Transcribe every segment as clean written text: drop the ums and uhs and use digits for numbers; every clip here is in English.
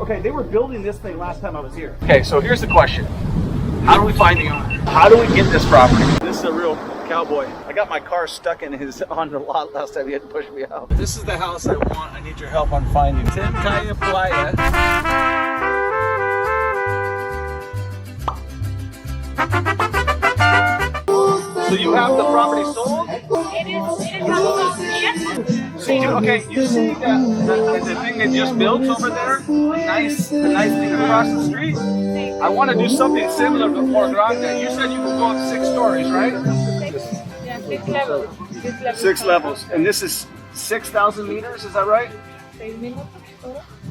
Okay, they were building this thing last time I was here. Okay, so here's the question. How do we find the owner? How do we get this property? This is a real cowboy. I got my car stuck on the lot last time. He had to push me out. This is the house I want. I need your help on finding. 10 Calle Playa. So you have the property sold? It is not sold yet. So you see the thing they just built over there? The nice thing across the street? I want to do something similar but more grande. You said you could go up 6 stories, right? Yeah, 6 levels. 6 levels. And this is 6,000 meters, is that right? 6 minutes.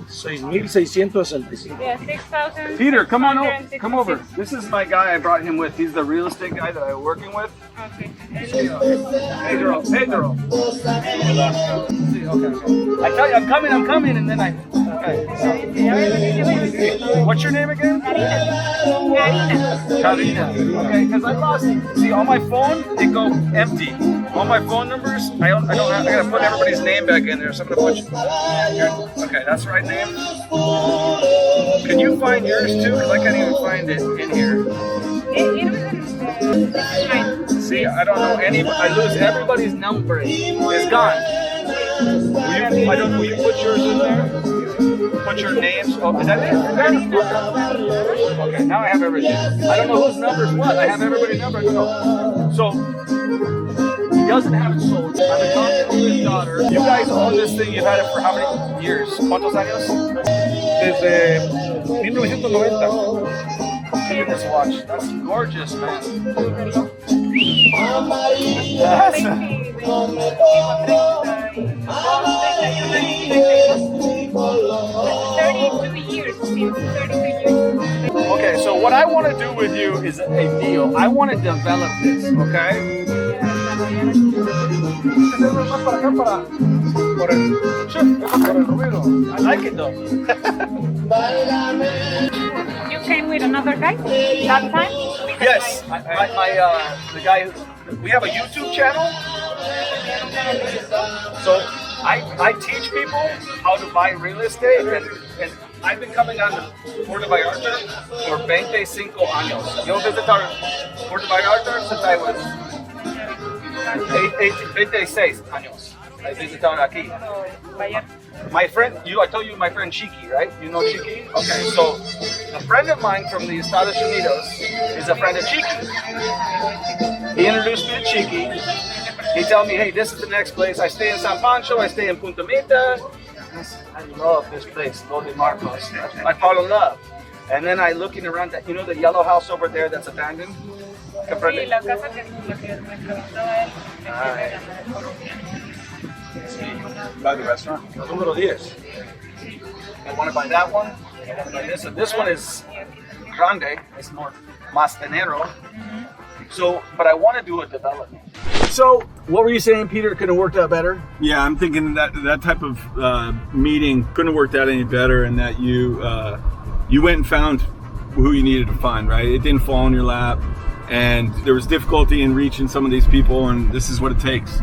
6,665. Yeah, 6,000. Peter, come on over. Come over. This is my guy I brought him with. He's the real estate guy that I'm working with. Okay. Pedro. See, okay. I tell you, I'm coming, and then okay. What's your name again? Karina. Okay, because I lost. See, on my phone, they go empty. All my phone numbers, I don't have. I gotta put everybody's name back in there. So I'm gonna put. Okay, that's the right name. Can you find yours too? Because I can't even find it in here. See, I don't know any. I lose everybody's number. It's gone. Will you put yours in there? Put your names. Oh, is that it? Okay, now I have everything. I don't know whose number is what. I have everybody's number. So he doesn't have it sold. I've been talking to his daughter. You guys own this thing. You've had it for how many years? ¿Cuántos años? Desde 1990. Look at this watch. That's gorgeous, man. Okay, so what I want to do with you is a deal. I want to develop this, okay? I like it though. You came with another guy that time? Yes, the guy. We have a YouTube channel, so I teach people how to buy real estate, and I've been coming on to Puerto Vallarta for 25 años. Yo visited Puerto Vallarta since I was 26 años. I visited aquí. My friend, I told you my friend Chiqui, right? You know Chiqui? Okay, so a friend of mine from the Estados Unidos is a friend of Chiqui. He introduced me to Chiqui. He told me, hey, this is the next place. I stay in San Pancho, I stay in Punta Mita. I love this place, Los de Marcos. I fall in love. And then I looking around that, you know the yellow house over there that's abandoned? Sí, la casa que me preguntaba él. By the restaurant? Número 10. I want to buy that one. I want to buy this one. This one is grande. It's more más dinero. So, but I want to do a development. So, what were you saying, Peter? It could have worked out better? Yeah, I'm thinking that type of meeting couldn't have worked out any better, and that you went and found who you needed to find, right? It didn't fall in your lap, and there was difficulty in reaching some of these people, and this is what it takes.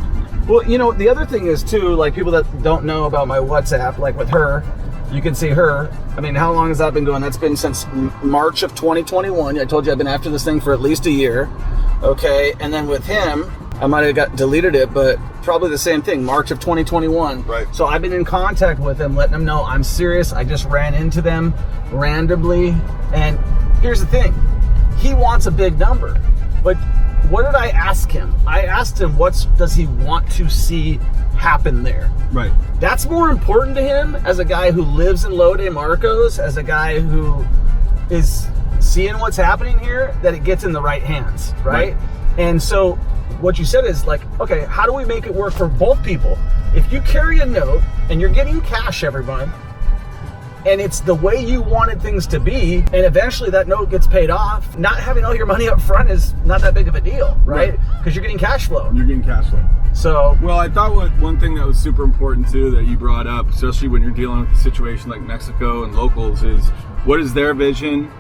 Well, you know, the other thing is too, like people that don't know about my WhatsApp, like with her, you can see her. I mean, how long has that been going? That's been since March of 2021. I told you I've been after this thing for at least a year. Okay, and then with him, I might have deleted it, but probably the same thing, March of 2021. Right. So I've been in contact with him, letting him know I'm serious. I just ran into them randomly. And here's the thing, he wants a big number. But what did I ask him? I asked him, what does he want to see happen there? Right. That's more important to him as a guy who lives in Los de Marcos, as a guy who is seeing what's happening here, that it gets in the right hands, right? And so what you said is like, okay, how do we make it work for both people? If you carry a note and you're getting cash every month, and it's the way you wanted things to be, and eventually that note gets paid off, not having all your money up front is not that big of a deal, right? Because you're getting cash flow. You're getting cash flow. So, well, I thought one thing that was super important too that you brought up, especially when you're dealing with a situation like Mexico and locals, is what is their vision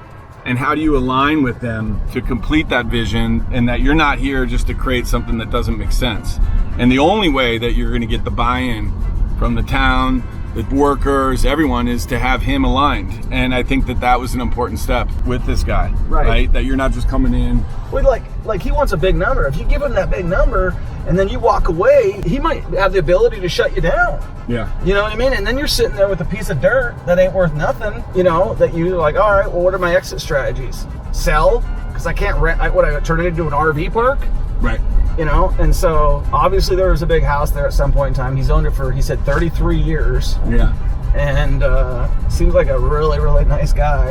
and how do you align with them to complete that vision, and that you're not here just to create something that doesn't make sense. And the only way that you're going to get the buy-in from the town, the workers, everyone, is to have him aligned. And I think that was an important step with this guy, right? That you're not just coming in. Well, like he wants a big number. If you give him that big number and then you walk away, he might have the ability to shut you down. Yeah. You know what I mean? And then you're sitting there with a piece of dirt that ain't worth nothing, you know, that you're like, all right, well, what are my exit strategies? Sell? Because I can't rent. I turn it into an RV park? Right. You know, and so obviously there was a big house there at some point in time. He's owned it for, he said, 33 years. Yeah. And seems like a really, really nice guy.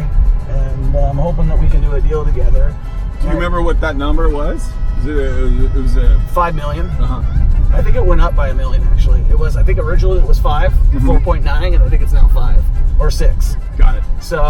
And I'm hoping that we can do a deal together. Do you remember what that number was? It was a $5 million. Uh-huh. I think it went up by $1 million, actually. It was, I think originally it was 5, 4.9, and I think it's now 5 or 6. Got it. So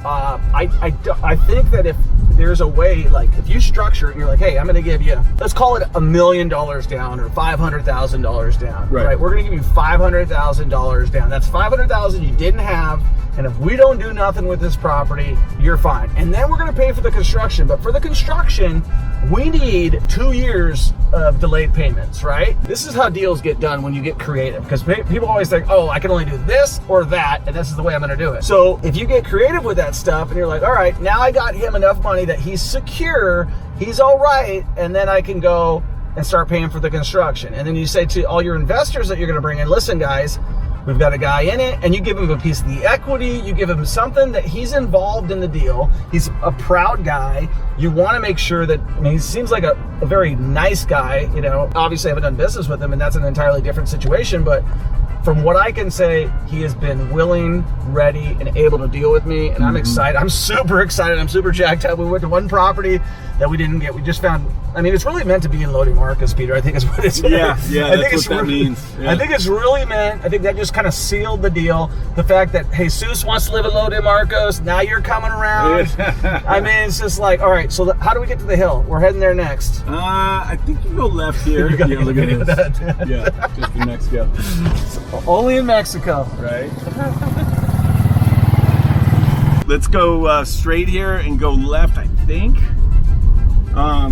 I think that if there's a way, like if you structure it and you're like, hey, I'm going to give you, let's call it $1 million down or $500,000 down. Right. We're going to give you $500,000 down. That's $500,000 you didn't have. And if we don't do nothing with this property, you're fine. And then we're going to pay for the construction. But for the construction, we need 2 years of delayed payments, right? This is how deals get done when you get creative. Because people always think, oh, I can only do this or that, and this is the way I'm going to do it. So if you get creative with that stuff and you're like, all right, now I got him enough money that he's secure, he's all right, and then I can go and start paying for the construction. And then you say to all your investors that you're going to bring in, listen, guys, we've got a guy in it, and you give him a piece of the equity, you give him something that he's involved in the deal. He's a proud guy. You want to make sure that, I mean, he seems like a very nice guy, you know. Obviously I haven't done business with him, and that's an entirely different situation, but from what I can say, he has been willing, ready, and able to deal with me, and I'm excited. I'm super excited. I'm super jacked up. We went to one property that we didn't get. We just found, I mean, it's really meant to be in Lodi Marcus, Peter. I think is what it's. Yeah, I think that's what that means. Yeah. I think it's really meant. I think that just kind of sealed the deal. The fact that Jesus wants to live in Lodi Marcos. Now you're coming around. I mean, it's just like, all right. So how do we get to the hill? We're heading there next. I think you go left here. Yeah, look at this. Yeah, just the next go. Only in Mexico, right? Let's go straight here and go left, I think. Let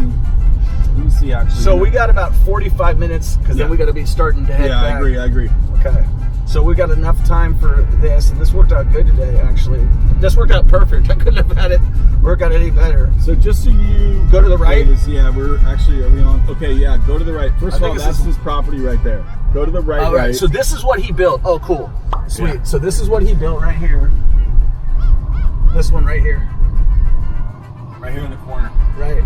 me see, actually. So we got about 45 minutes because then we got to be starting to head back. I agree. Okay. So we got enough time for this, and this worked out good today, actually. This worked out perfect. I couldn't have had it work out any better. So just so you go to the right. We're actually, are we on? Okay, yeah, go to the right. First of all, that's his property right there. Go to the right. All right. So this is what he built. Oh, cool. Sweet. Yeah. So this is what he built right here. This one right here. Right here in the corner. Right.